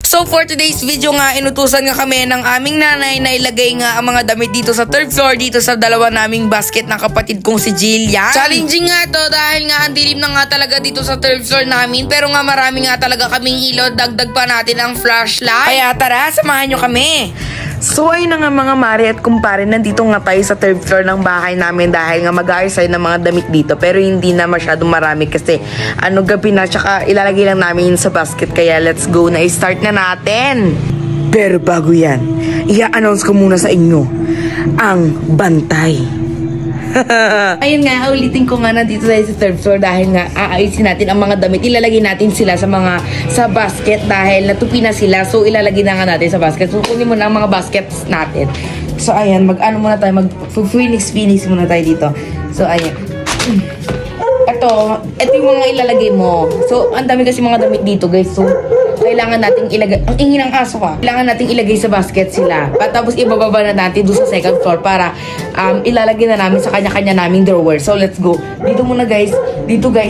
So for today's video nga, inutusan nga kami ng aming nanay na ilagay nga ang mga damit dito sa third floor, dito sa dalawa naming basket ng kapatid kong si Jillian. Challenging nga to dahil nga ang dilim na nga talaga dito sa third floor namin, pero nga marami nga talaga kaming ilaw, dagdag pa natin ang flashlight. Kaya tara, samahan nyo kami. So ayun na nga mga mare at kumpare, nandito nga tayo sa third floor ng bahay namin dahil nga mag-aayos tayo ng mga damit dito, pero hindi na masyadong marami kasi gabi na, tsaka ilalagay lang namin yun sa basket, kaya let's go na, start na natin. Pero bago yan, i-announce ko muna sa inyo ang bantay. Ayun nga, ulitin ko nga, nandito tayo sa third floor dahil nga aayusin natin ang mga damit. Ilalagay natin sila sa basket dahil natupi na sila. So ilalagay na nga natin sa basket. So kunin mo na ang mga baskets natin. So ayan, muna tayo, mag-phoenix muna tayo dito. So ayan. Ito yung mga ilalagay mo. So ang dami kasi mga damit dito, guys. So kailangan nating ilagay, ang ingin ng aso ka, kailangan nating ilagay sa basket sila. At tapos ibababa na natin doon sa second floor para ilalagay na namin sa kanya-kanya naming drawer. So let's go. Dito muna guys,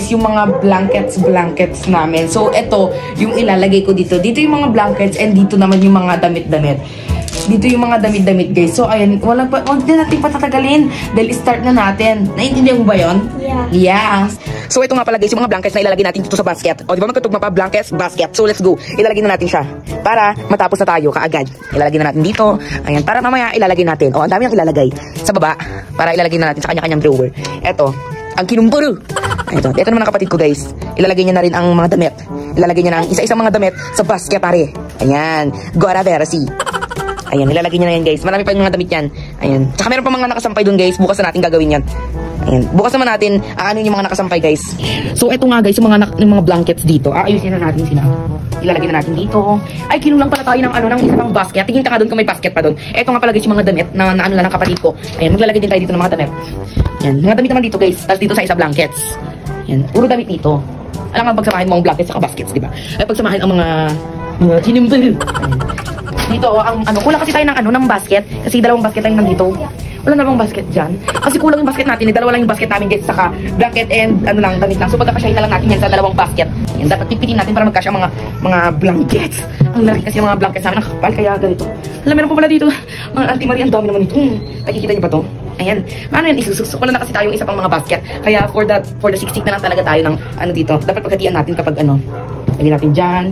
yung mga blankets namin. So ito yung ilalagay ko dito. Dito yung mga blankets and dito naman yung mga damit-damit. Dito yung mga damit-damit guys. So ayan, wag din natin patatagalin dahil start na natin. Naiintindihan mo ba yun? Yeah. So ito nga pala guys, yung mga blankets na ilalagay natin dito sa basket. O di ba magkatugma pa, blankets, basket. So let's go. Ilalagay na natin siya para matapos na tayo kaagad. Ilalagay na natin dito. Ayan, para mamaya ilalagay natin. O ang dami ang ilalagay sa baba para ilalagay na natin sa kanya-kanyang drawer. Ito, ang kinumpuro. Ito naman ang kapatid ko guys. Ilalagay niya na rin ang mga damit. Ilalagay niya na ang isa-isang mga damit sa basket pare. Ayan, Gora Versi. Ayan, nilalagay niya na yan guys. Marami pa yung mga damit yan. Ayan. Tsaka meron pa mga nakasampay dun guys. Bukas na natin gagawin yan. Ayan. Bukas naman natin ano yung mga nakasampay guys. So eto nga guys, yung mga blankets dito. Ayusin na natin sila. Ilalagay na natin dito. Ay, kinulang pala tayo ng isang basket. Tingin ka nga dun kung may basket pa dun. Eto nga pala guys, yung mga damit na ano lang ng kapatid ko. Ayan, maglalagay din tayo dito ng mga damit. Ayan, mga damit naman dito guys. Tapos dito sa isa blankets. Ayan, puro damit dito. Alam nga pagsamahin mo ang blankets sa baskets, di ba? Ay pagsamahin ang mga sinimple. Dito, kulang kasi tayo ng basket. Kasi dalawang basket tayo nandito. Wala na bang basket dyan? Kasi kulang yung basket natin. Dalawa lang yung basket namin guys. Saka blanket and damit lang. So pagkakasyahin na lang natin yan sa dalawang basket. Yan, dapat pipitin natin para magkasya mga blankets. Ang laki kasi yung mga blankets namin. Nakakapal kaya ganito. Alam, meron pa pala dito. Mga Auntie Marie, ang dami naman ito. Nakikita niyo ba to? Ayan. Paano yan isususok? Wala na kasi tayong isa pang mga basket. Kaya for the siksik na lang talaga tayo ng dito. Dapat pagkatian natin kapag lagyan natin dyan.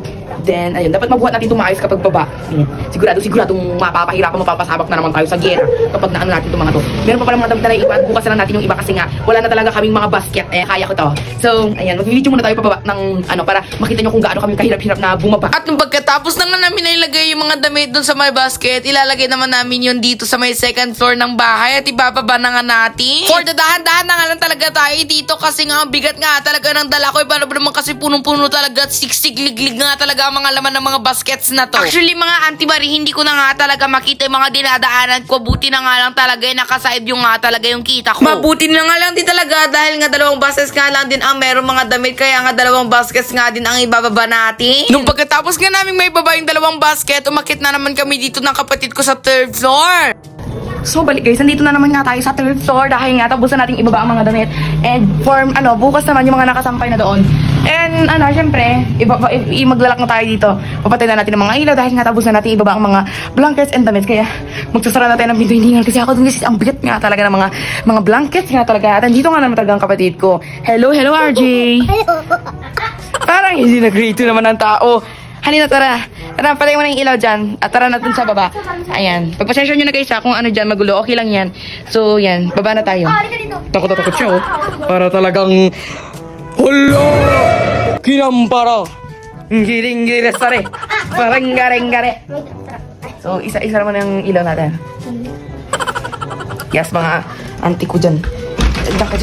Then, ayun, dapat magbuhat natin tumaayos kapag baba. Ayan. Siguradong mapapahirapan, mapapasabak na naman tayo sa gera kapag natin itong mga to. Meron pa pala mga damit na iba. Bukas na lang natin yung iba kasi nga wala na talaga kaming mga basket. Kaya ko to. So, ayan, mag-video muna tayo pababa ng para makita nyo kung gaano kami kahirap-hirap na bumaba. At nung pagkatapos na nga namin ilagay yung mga damit dun sa may basket, ilalagay naman namin yun dito sa may second floor ng bahay at ibababa na nga natin. For the dahan-dahan na nga lang talaga tayo dito kasi nga bigat nga talaga ng dala ko. Paano ba naman kasi punong-puno talaga at siksik-liglig nga talaga mga laman ng mga baskets na to. Actually mga Auntie Marie, hindi ko na nga talaga makita yung mga dinadaanan ko. Buti na nga lang talaga nakasaib yung nga talaga yung kita ko. Mabuti na nga lang din talaga dahil nga dalawang baskets nga lang din ang meron mga damit, kaya nga dalawang baskets nga din ang ibababa natin. Nung pagkatapos nga namin may baba yung dalawang basket, umakit na naman kami dito ng kapatid ko sa third floor. So balik guys, nandito na naman nga tayo sa third floor dahil nga tapos na nating ibaba ang mga damit. And bukas naman yung mga nakasampay na doon. And syempre, maglalak na tayo dito. Papatay na natin ang mga ilaw dahil nga tapos na natin ibaba ang mga blankets and damit. Kaya magsasara na tayo ng pinto. Hindi nga kasi ako dun guys, ang bigat nga talaga ng mga blankets nga talaga. At dito nga naman talaga ang kapatid ko. Hello RJ. Parang hindi nag-rito naman ng tao. Halina, tara. Tara, patay mo na yung ilaw dyan. At tara natin sa baba. Ayan. Pagpasensya nyo na guys kung dyan magulo. Okay lang yan. So, yan. Baba na tayo. Takot siya Para talagang hulo! Kinampara! Ngiring-ngiring sari! Parang gare-gare! So, isa-isa naman yung ilaw natin. Yes, mga auntie ko dyan. Diyan ka.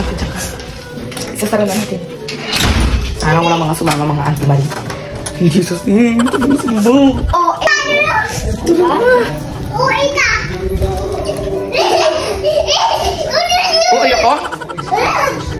Isasara na natin. Sana wala mga sumama mga Auntie Marie. Jesus, sumbong! Ako?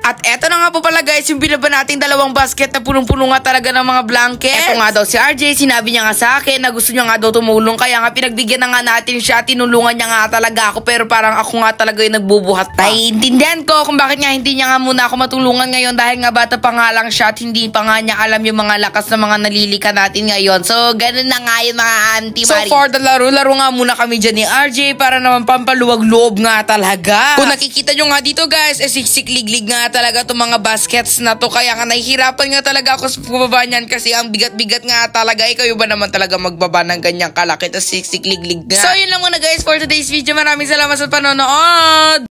At Eto na nga po pala guys, yung binaba nating dalawang basket na punong-puno nga talaga ng mga blanket. Eto nga daw si RJ, sinabi niya nga sa akin na gusto niya nga daw tumulong. Kaya nga pinagbigyan na nga natin siya, tinulungan niya nga talaga ako. Pero parang ako nga talaga yung nagbubuhat pa. Naiintindihan ko kung bakit nga hindi niya nga muna ako matulungan ngayon. Dahil nga bata pa nga lang siya at hindi pa nga niya alam yung mga lakas na mga nalilika natin ngayon. So ganun na nga yun mga auntie Marie. So for the laro nga muna kami dyan ni RJ para naman pampaluwag-loob nga talaga. Kung nakikita nyo nga dito guys, siksik-liglig nga talaga itong mga baskets na to. Kaya nga nahihirapan nga talaga ako sa pagbaba niyan kasi ang bigat-bigat nga talaga. Ikaw ba naman talaga magbaba ng ganyang kalaki at siksik-liglig nga. So yun lang muna guys for today's video. Maraming salamat sa panonood.